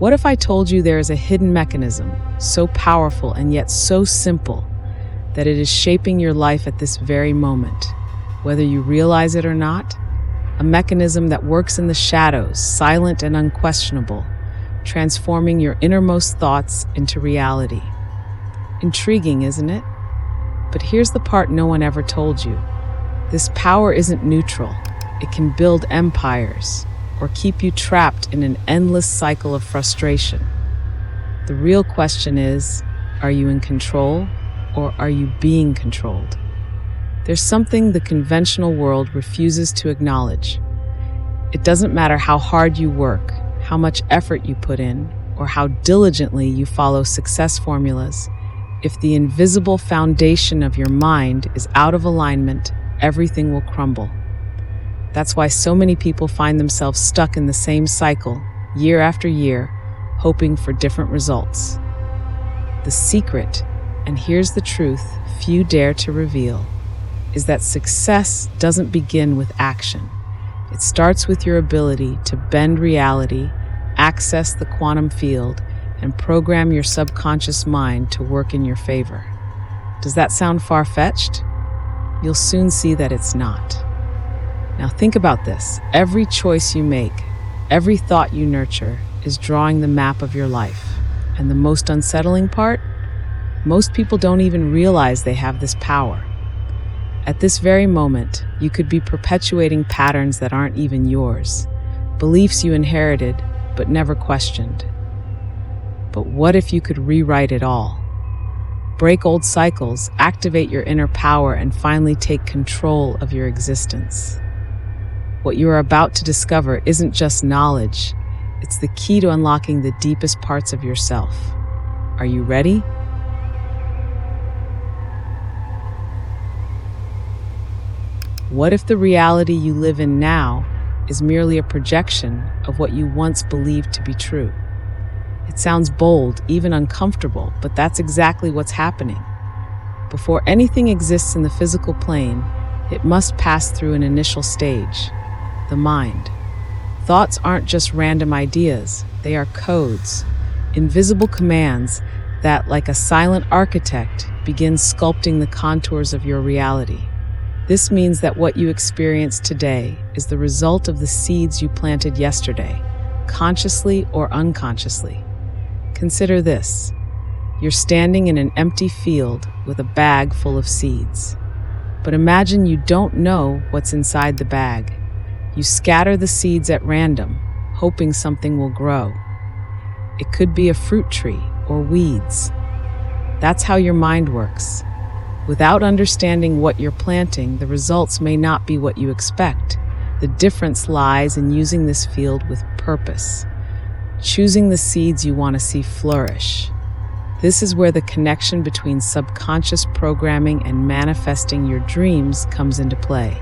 What if I told you there is a hidden mechanism, so powerful and yet so simple, that it is shaping your life at this very moment, whether you realize it or not? A mechanism that works in the shadows, silent and unquestionable, transforming your innermost thoughts into reality. Intriguing, isn't it? But here's the part no one ever told you. This power isn't neutral. It can build empires or keep you trapped in an endless cycle of frustration. The real question is, are you in control or are you being controlled? There's something the conventional world refuses to acknowledge. It doesn't matter how hard you work, how much effort you put in, or how diligently you follow success formulas. If the invisible foundation of your mind is out of alignment, everything will crumble. That's why so many people find themselves stuck in the same cycle, year after year, hoping for different results. The secret, and here's the truth few dare to reveal, is that success doesn't begin with action. It starts with your ability to bend reality, access the quantum field, and program your subconscious mind to work in your favor. Does that sound far-fetched? You'll soon see that it's not. Now think about this. Every choice you make, every thought you nurture, is drawing the map of your life. And the most unsettling part? Most people don't even realize they have this power. At this very moment, you could be perpetuating patterns that aren't even yours, beliefs you inherited but never questioned. But what if you could rewrite it all? Break old cycles, activate your inner power, and finally take control of your existence. What you are about to discover isn't just knowledge, it's the key to unlocking the deepest parts of yourself. Are you ready? What if the reality you live in now is merely a projection of what you once believed to be true? It sounds bold, even uncomfortable, but that's exactly what's happening. Before anything exists in the physical plane, it must pass through an initial stage, the mind. Thoughts aren't just random ideas, they are codes, invisible commands that, like a silent architect, begin sculpting the contours of your reality. This means that what you experience today is the result of the seeds you planted yesterday, consciously or unconsciously. Consider this. You're standing in an empty field with a bag full of seeds. But imagine you don't know what's inside the bag. You scatter the seeds at random, hoping something will grow. It could be a fruit tree or weeds. That's how your mind works. Without understanding what you're planting, the results may not be what you expect. The difference lies in using this field with purpose, choosing the seeds you want to see flourish. This is where the connection between subconscious programming and manifesting your dreams comes into play.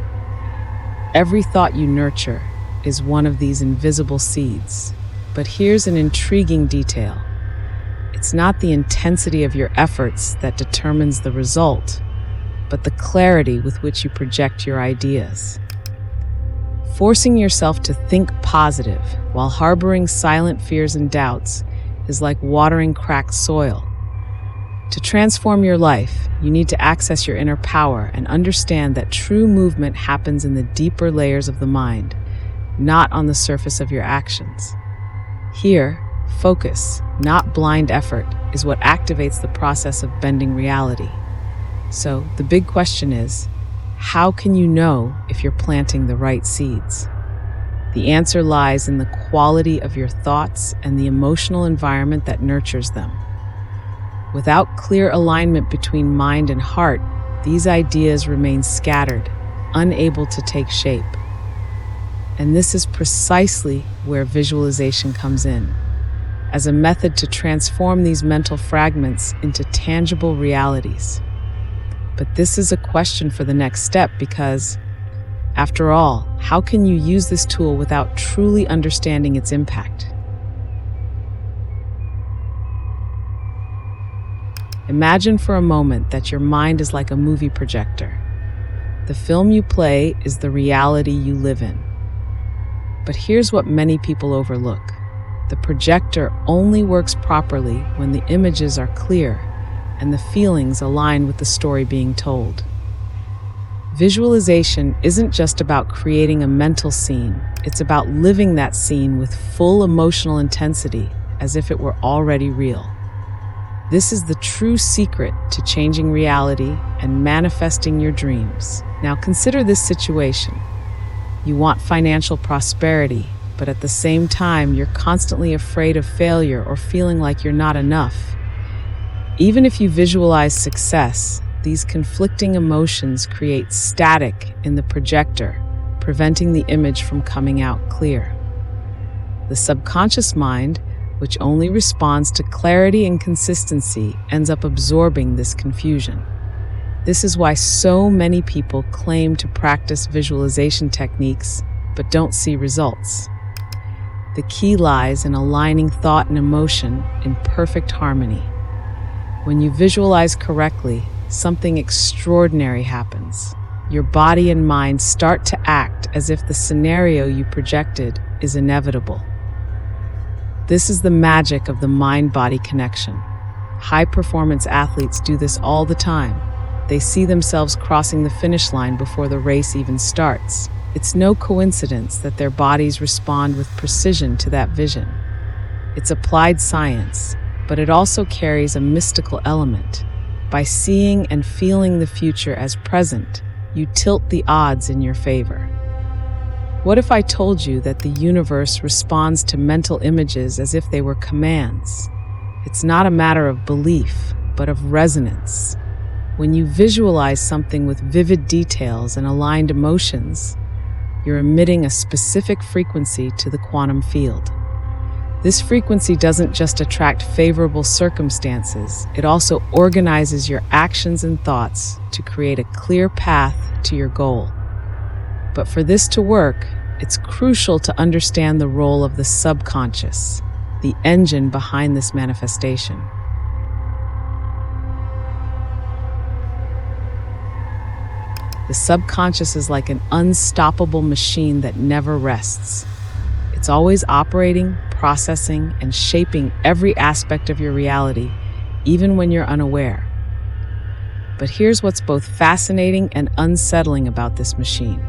Every thought you nurture is one of these invisible seeds. But here's an intriguing detail. It's not the intensity of your efforts that determines the result, but the clarity with which you project your ideas. Forcing yourself to think positive while harboring silent fears and doubts is like watering cracked soil. To transform your life, you need to access your inner power and understand that true movement happens in the deeper layers of the mind, not on the surface of your actions. Here, focus, not blind effort, is what activates the process of bending reality. So, the big question is, how can you know if you're planting the right seeds? The answer lies in the quality of your thoughts and the emotional environment that nurtures them. Without clear alignment between mind and heart, these ideas remain scattered, unable to take shape. And this is precisely where visualization comes in, as a method to transform these mental fragments into tangible realities. But this is a question for the next step because, after all, how can you use this tool without truly understanding its impact? Imagine for a moment that your mind is like a movie projector. The film you play is the reality you live in. But here's what many people overlook. The projector only works properly when the images are clear and the feelings align with the story being told. Visualization isn't just about creating a mental scene, it's about living that scene with full emotional intensity as if it were already real. This is the true secret to changing reality and manifesting your dreams. Now consider this situation. You want financial prosperity, but at the same time, you're constantly afraid of failure or feeling like you're not enough. Even if you visualize success, these conflicting emotions create static in the projector, preventing the image from coming out clear. The subconscious mind, which only responds to clarity and consistency, ends up absorbing this confusion. This is why so many people claim to practice visualization techniques but don't see results. The key lies in aligning thought and emotion in perfect harmony. When you visualize correctly, something extraordinary happens. Your body and mind start to act as if the scenario you projected is inevitable. This is the magic of the mind-body connection. High-performance athletes do this all the time. They see themselves crossing the finish line before the race even starts. It's no coincidence that their bodies respond with precision to that vision. It's applied science, but it also carries a mystical element. By seeing and feeling the future as present, you tilt the odds in your favor. What if I told you that the universe responds to mental images as if they were commands? It's not a matter of belief, but of resonance. When you visualize something with vivid details and aligned emotions, you're emitting a specific frequency to the quantum field. This frequency doesn't just attract favorable circumstances, it also organizes your actions and thoughts to create a clear path to your goal. But for this to work, it's crucial to understand the role of the subconscious, the engine behind this manifestation. The subconscious is like an unstoppable machine that never rests. It's always operating, processing, and shaping every aspect of your reality, even when you're unaware. But here's what's both fascinating and unsettling about this machine.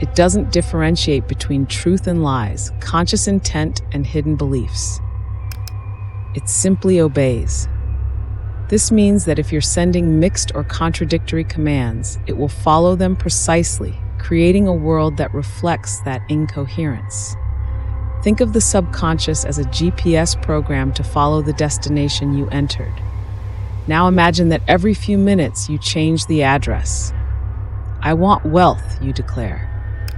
It doesn't differentiate between truth and lies, conscious intent and hidden beliefs. It simply obeys. This means that if you're sending mixed or contradictory commands, it will follow them precisely, creating a world that reflects that incoherence. Think of the subconscious as a GPS program to follow the destination you entered. Now imagine that every few minutes you change the address. "I want wealth," you declare,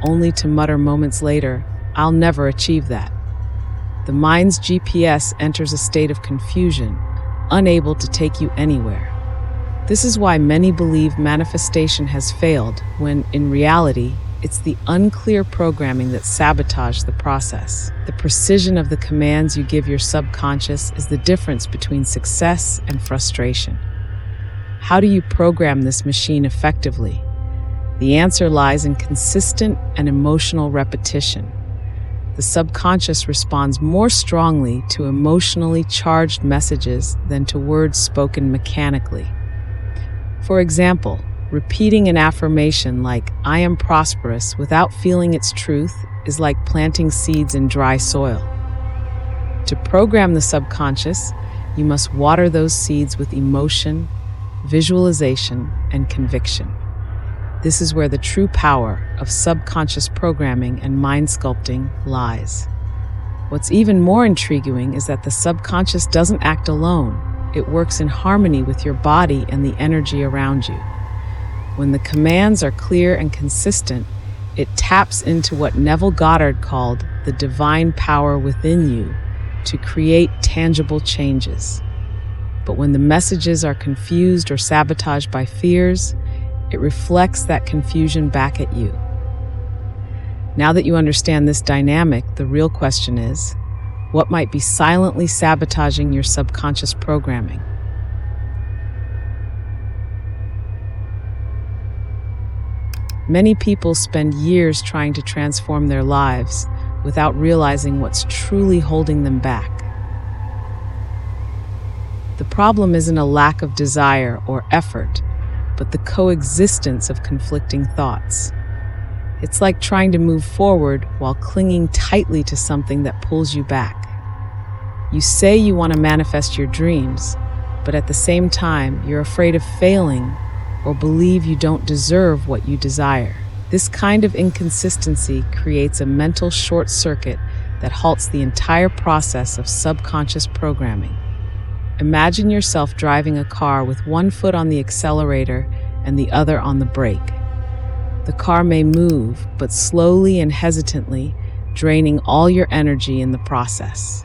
only to mutter moments later, "I'll never achieve that." The mind's GPS enters a state of confusion, unable to take you anywhere. This is why many believe manifestation has failed, when, in reality, it's the unclear programming that sabotaged the process. The precision of the commands you give your subconscious is the difference between success and frustration. How do you program this machine effectively? The answer lies in consistent and emotional repetition. The subconscious responds more strongly to emotionally charged messages than to words spoken mechanically. For example, repeating an affirmation like, "I am prosperous," without feeling its truth is like planting seeds in dry soil. To program the subconscious, you must water those seeds with emotion, visualization, and conviction. This is where the true power of subconscious programming and mind sculpting lies. What's even more intriguing is that the subconscious doesn't act alone. It works in harmony with your body and the energy around you. When the commands are clear and consistent, it taps into what Neville Goddard called the divine power within you to create tangible changes. But when the messages are confused or sabotaged by fears, it reflects that confusion back at you. Now that you understand this dynamic, the real question is, what might be silently sabotaging your subconscious programming? Many people spend years trying to transform their lives, without realizing what's truly holding them back. The problem isn't a lack of desire or effort, but the coexistence of conflicting thoughts. It's like trying to move forward while clinging tightly to something that pulls you back. You say you want to manifest your dreams, but at the same time, you're afraid of failing or believe you don't deserve what you desire. This kind of inconsistency creates a mental short circuit that halts the entire process of subconscious programming. Imagine yourself driving a car with one foot on the accelerator and the other on the brake. The car may move, but slowly and hesitantly, draining all your energy in the process.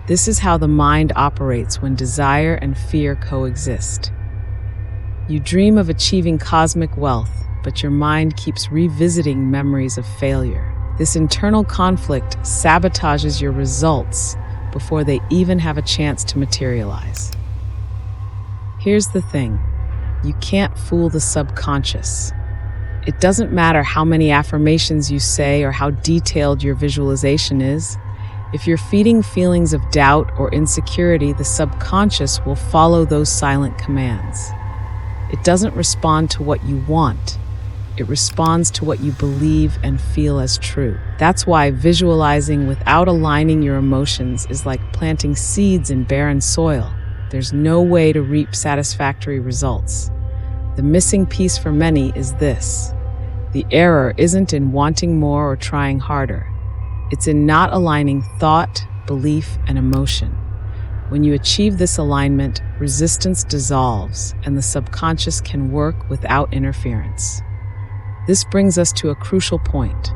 This is how the mind operates when desire and fear coexist. You dream of achieving cosmic wealth, but your mind keeps revisiting memories of failure. This internal conflict sabotages your results before they even have a chance to materialize. Here's the thing, you can't fool the subconscious. It doesn't matter how many affirmations you say or how detailed your visualization is. If you're feeding feelings of doubt or insecurity, the subconscious will follow those silent commands. It doesn't respond to what you want. It responds to what you believe and feel as true. That's why visualizing without aligning your emotions is like planting seeds in barren soil. There's no way to reap satisfactory results. The missing piece for many is this. The error isn't in wanting more or trying harder. It's in not aligning thought, belief, and emotion. When you achieve this alignment, resistance dissolves and the subconscious can work without interference. This brings us to a crucial point.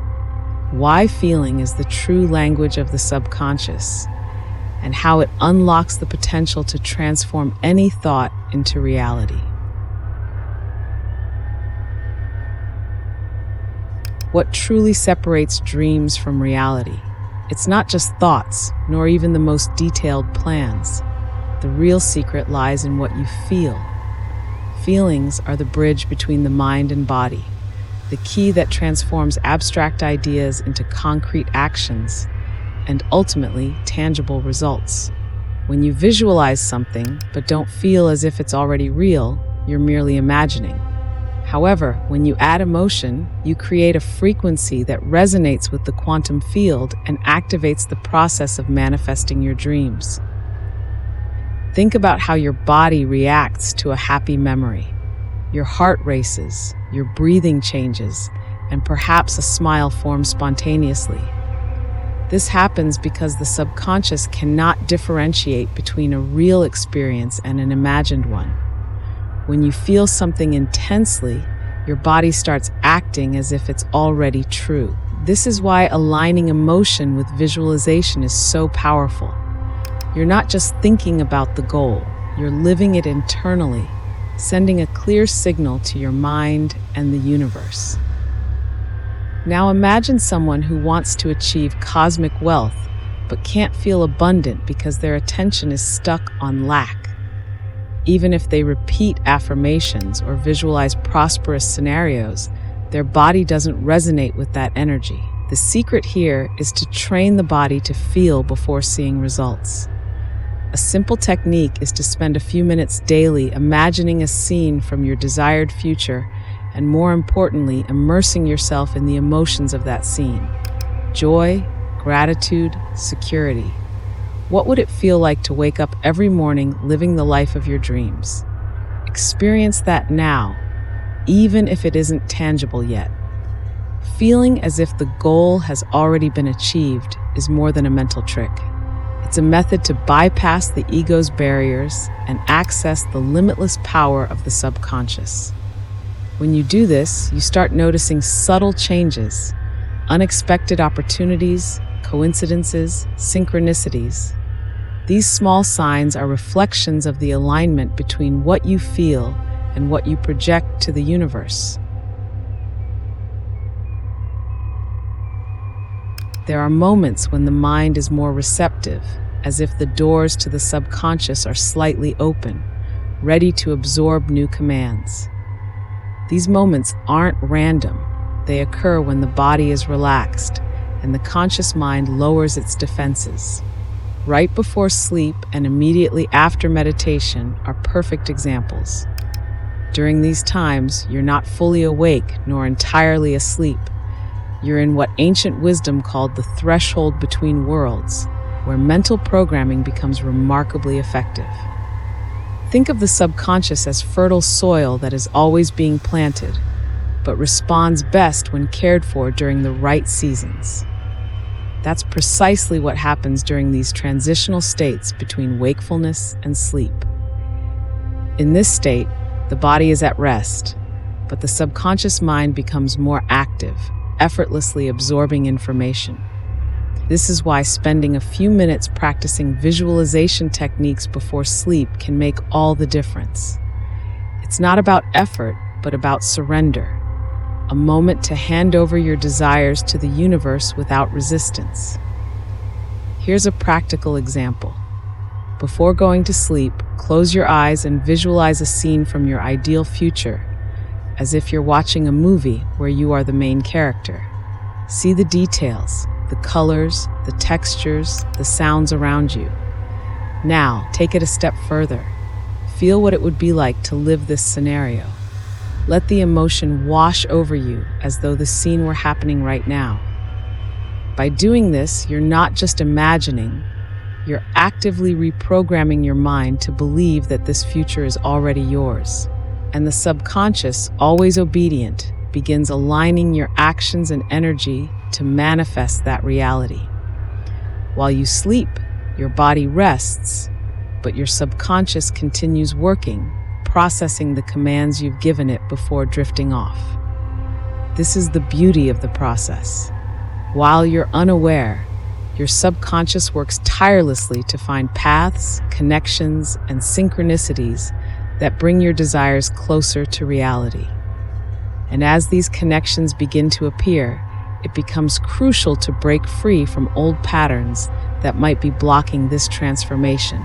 Why feeling is the true language of the subconscious and how it unlocks the potential to transform any thought into reality. What truly separates dreams from reality? It's not just thoughts, nor even the most detailed plans. The real secret lies in what you feel. Feelings are the bridge between the mind and body, the key that transforms abstract ideas into concrete actions and ultimately tangible results. When you visualize something but don't feel as if it's already real, you're merely imagining. However, when you add emotion, you create a frequency that resonates with the quantum field and activates the process of manifesting your dreams. Think about how your body reacts to a happy memory. Your heart races, your breathing changes, and perhaps a smile forms spontaneously. This happens because the subconscious cannot differentiate between a real experience and an imagined one. When you feel something intensely, your body starts acting as if it's already true. This is why aligning emotion with visualization is so powerful. You're not just thinking about the goal, you're living it internally, sending a clear signal to your mind and the universe. Now imagine someone who wants to achieve cosmic wealth, but can't feel abundant because their attention is stuck on lack. Even if they repeat affirmations or visualize prosperous scenarios, their body doesn't resonate with that energy. The secret here is to train the body to feel before seeing results. A simple technique is to spend a few minutes daily imagining a scene from your desired future and, more importantly, immersing yourself in the emotions of that scene. Joy, gratitude, security. What would it feel like to wake up every morning living the life of your dreams? Experience that now, even if it isn't tangible yet. Feeling as if the goal has already been achieved is more than a mental trick. It's a method to bypass the ego's barriers and access the limitless power of the subconscious. When you do this, you start noticing subtle changes, unexpected opportunities, coincidences, synchronicities. These small signs are reflections of the alignment between what you feel and what you project to the universe. There are moments when the mind is more receptive, as if the doors to the subconscious are slightly open, ready to absorb new commands. These moments aren't random. They occur when the body is relaxed and the conscious mind lowers its defenses. Right before sleep and immediately after meditation are perfect examples. During these times, you're not fully awake nor entirely asleep. You're in what ancient wisdom called the threshold between worlds, where mental programming becomes remarkably effective. Think of the subconscious as fertile soil that is always being planted, but responds best when cared for during the right seasons. That's precisely what happens during these transitional states between wakefulness and sleep. In this state, the body is at rest, but the subconscious mind becomes more active, effortlessly absorbing information. This is why spending a few minutes practicing visualization techniques before sleep can make all the difference. It's not about effort, but about surrender. A moment to hand over your desires to the universe without resistance. Here's a practical example. Before going to sleep, close your eyes and visualize a scene from your ideal future, as if you're watching a movie where you are the main character. See the details, the colors, the textures, the sounds around you. Now, take it a step further. Feel what it would be like to live this scenario. Let the emotion wash over you as though the scene were happening right now. By doing this, you're not just imagining, you're actively reprogramming your mind to believe that this future is already yours. And the subconscious, always obedient, begins aligning your actions and energy to manifest that reality. While you sleep, your body rests, but your subconscious continues working, processing the commands you've given it before drifting off. This is the beauty of the process. While you're unaware, your subconscious works tirelessly to find paths, connections, and synchronicities that bring your desires closer to reality. And as these connections begin to appear, it becomes crucial to break free from old patterns that might be blocking this transformation,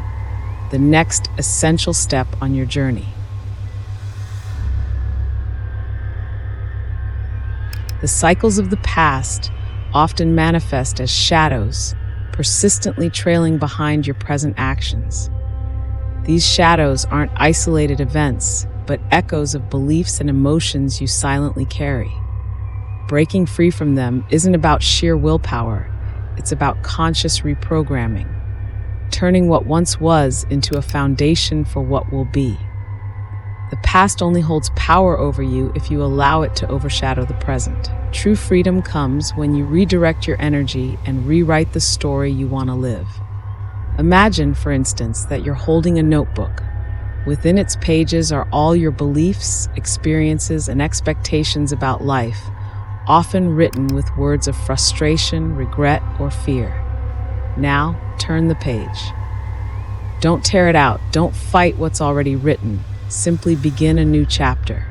the next essential step on your journey. The cycles of the past often manifest as shadows, persistently trailing behind your present actions. These shadows aren't isolated events, but echoes of beliefs and emotions you silently carry. Breaking free from them isn't about sheer willpower, it's about conscious reprogramming, turning what once was into a foundation for what will be. The past only holds power over you if you allow it to overshadow the present. True freedom comes when you redirect your energy and rewrite the story you want to live. Imagine, for instance, that you're holding a notebook. Within its pages are all your beliefs, experiences, and expectations about life, often written with words of frustration, regret, or fear. Now, turn the page. Don't tear it out. Don't fight what's already written. Simply begin a new chapter.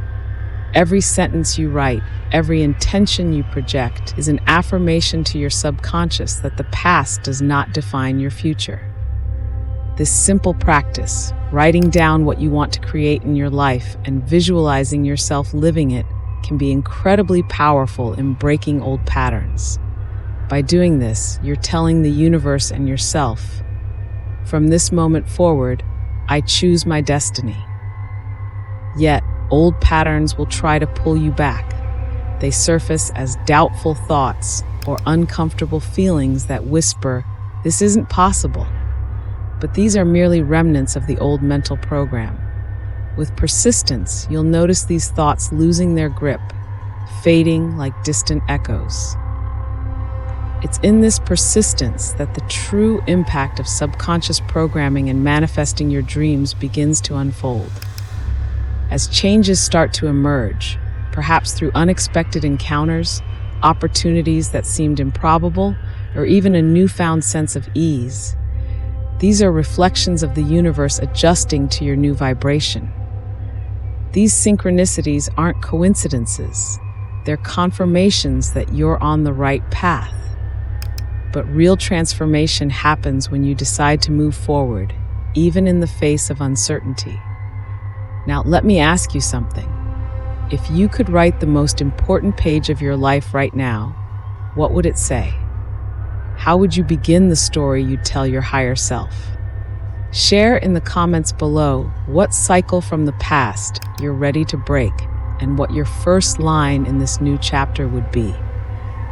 Every sentence you write, every intention you project, is an affirmation to your subconscious that the past does not define your future. This simple practice, writing down what you want to create in your life and visualizing yourself living it, can be incredibly powerful in breaking old patterns. By doing this, you're telling the universe and yourself, from this moment forward, I choose my destiny. Yet, old patterns will try to pull you back. They surface as doubtful thoughts or uncomfortable feelings that whisper, "This isn't possible." But these are merely remnants of the old mental program. With persistence, you'll notice these thoughts losing their grip, fading like distant echoes. It's in this persistence that the true impact of subconscious programming and manifesting your dreams begins to unfold. As changes start to emerge, perhaps through unexpected encounters, opportunities that seemed improbable, or even a newfound sense of ease, these are reflections of the universe adjusting to your new vibration. These synchronicities aren't coincidences. They're confirmations that you're on the right path. But real transformation happens when you decide to move forward, even in the face of uncertainty. Now, let me ask you something. If you could write the most important page of your life right now, what would it say? How would you begin the story you'd tell your higher self? Share in the comments below what cycle from the past you're ready to break and what your first line in this new chapter would be.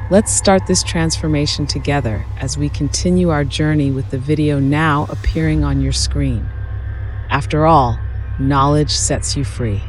Let's start this transformation together as we continue our journey with the video now appearing on your screen. After all, knowledge sets you free.